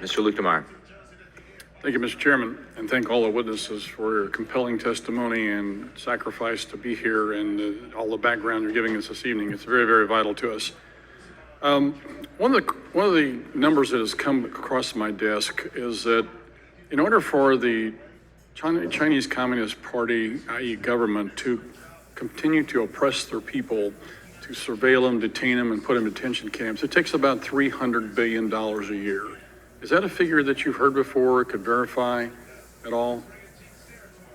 Mr. Luetkemeyer. Thank you, Mr. Chairman, and thank all the witnesses for your compelling testimony and sacrifice to be here and all the background you're giving us this evening. It's very, very vital to us. One of the numbers that has come across my desk is that in order for the Chinese Communist Party, i.e. government, to continue to oppress their people, to surveil them, detain them, and put them in detention camps, it takes about $300 billion a year. Is that a figure that you've heard before, could verify at all?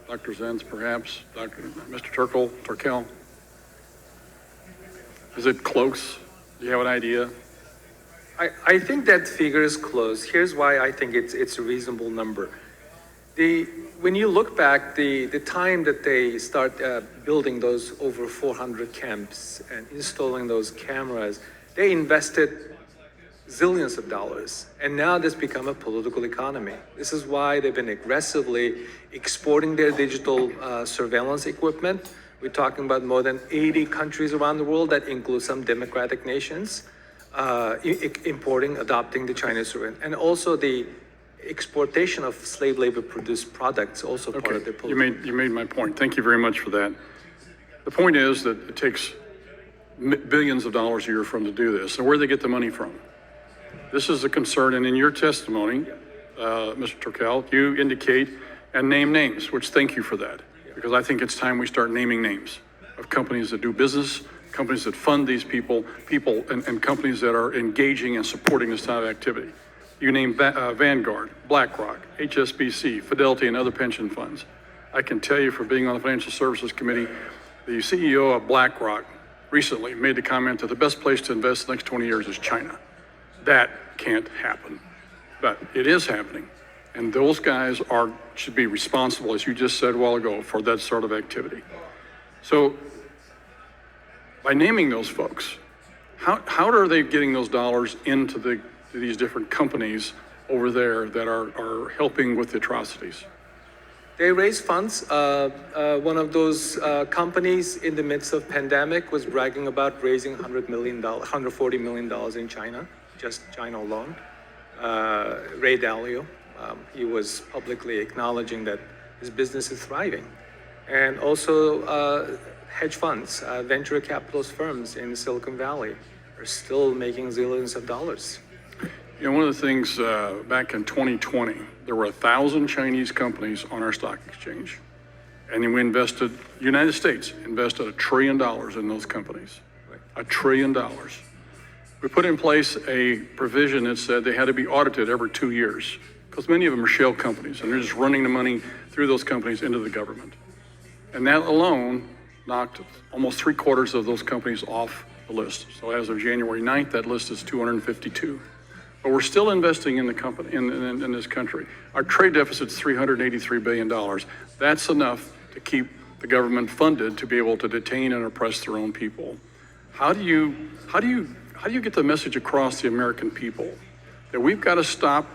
Dr. Zenz, perhaps? Mr. Turkel? Is it close? Do you have an idea? I think that figure is close. Here's why I think it's a reasonable number. When you look back, the time that they start building those over 400 camps and installing those cameras, they invested zillions of dollars, and now this become a political economy. This is why they've been aggressively exporting their digital surveillance equipment. We're talking about more than 80 countries around the world that include some democratic nations, adopting the Chinese surveillance, and also the exportation of slave labor produced products, also part of their political. You made my point. Thank you very much for that. The point is that it takes billions of dollars a year for them to do this. So where do they get the money from? This is a concern, and in your testimony, Mr. Turkel, you indicate and name names, which thank you for that, because I think it's time we start naming names of companies that do business, companies that fund these people and companies that are engaging and supporting this type of activity. You name Vanguard, BlackRock, HSBC, Fidelity, and other pension funds. I can tell you from being on the Financial Services Committee, the CEO of BlackRock recently made the comment that the best place to invest the next 20 years is China. That can't happen, but it is happening. And those guys should be responsible, as you just said a while ago, for that sort of activity. So by naming those folks, how are they getting those dollars into these different companies over there that are helping with the atrocities? They raise funds. One of those companies in the midst of pandemic was bragging about raising $140 million in China, just China alone. Ray Dalio, he was publicly acknowledging that his business is thriving. And also hedge funds, venture capitalist firms in Silicon Valley are still making zillions of dollars. You know, one of the things back in 2020, there were 1,000 Chinese companies on our stock exchange. And then the United States invested $1 trillion in those companies. $1 trillion. We put in place a provision that said they had to be audited every 2 years, because many of them are shell companies, and they're just running the money through those companies into the government. And that alone knocked almost 3/4 of those companies off the list. So as of January 9th, that list is 252. But we're still investing in the company, in this country. Our trade deficit's $383 billion. That's enough to keep the government funded to be able to detain and oppress their own people. How do you get the message across the American people that we've got to stop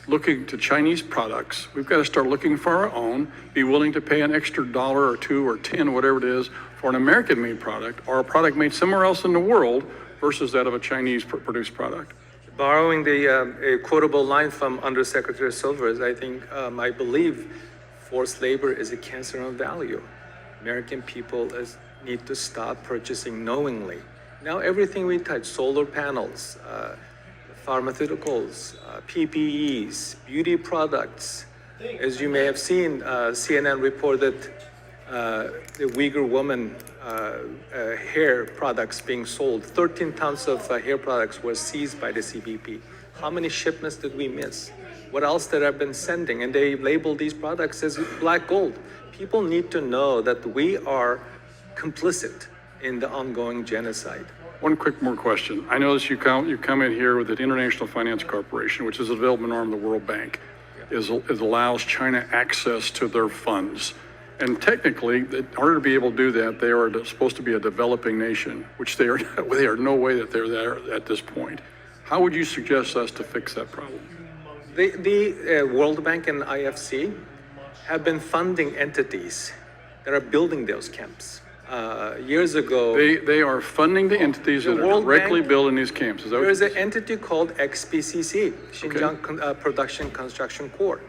looking to Chinese products? We've got to start looking for our own, be willing to pay an extra $1 or $2 or $10, whatever it is, for an American-made product or a product made somewhere else in the world versus that of a Chinese-produced product. Borrowing a quotable line from Undersecretary Silvers, I believe forced labor is a cancer on value. American people need to stop purchasing knowingly. Now everything we touch, solar panels, pharmaceuticals, PPEs, beauty products. As you may have seen, CNN reported the Uyghur woman hair products being sold. 13 tons of hair products were seized by the CCP. How many shipments did we miss? What else that I've been sending? And they label these products as black gold. People need to know that we are complicit in the ongoing genocide. One quick more question. I notice you come in here with the International Finance Corporation, which is a development arm of the World Bank, is allows China access to their funds. And technically, in order to be able to do that, they are supposed to be a developing nation, which they are no way that they're there at this point. How would you suggest us to fix that problem? The World Bank and IFC have been funding entities that are building those camps. years ago. They are funding the entities that are World directly Bank- building these camps. Is that what There is you're an entity called XPCC, Xinjiang Production Construction Corps,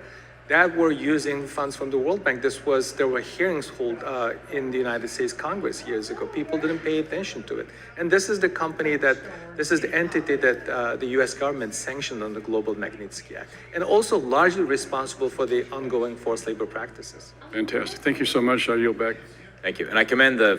that were using funds from the World Bank. There were hearings held in the United States Congress years ago. People didn't pay attention to it. And this is the entity that the US government sanctioned under the Global Magnitsky Act, and also largely responsible for the ongoing forced labor practices. Fantastic. Thank you so much. I yield back. Thank you. And I commend the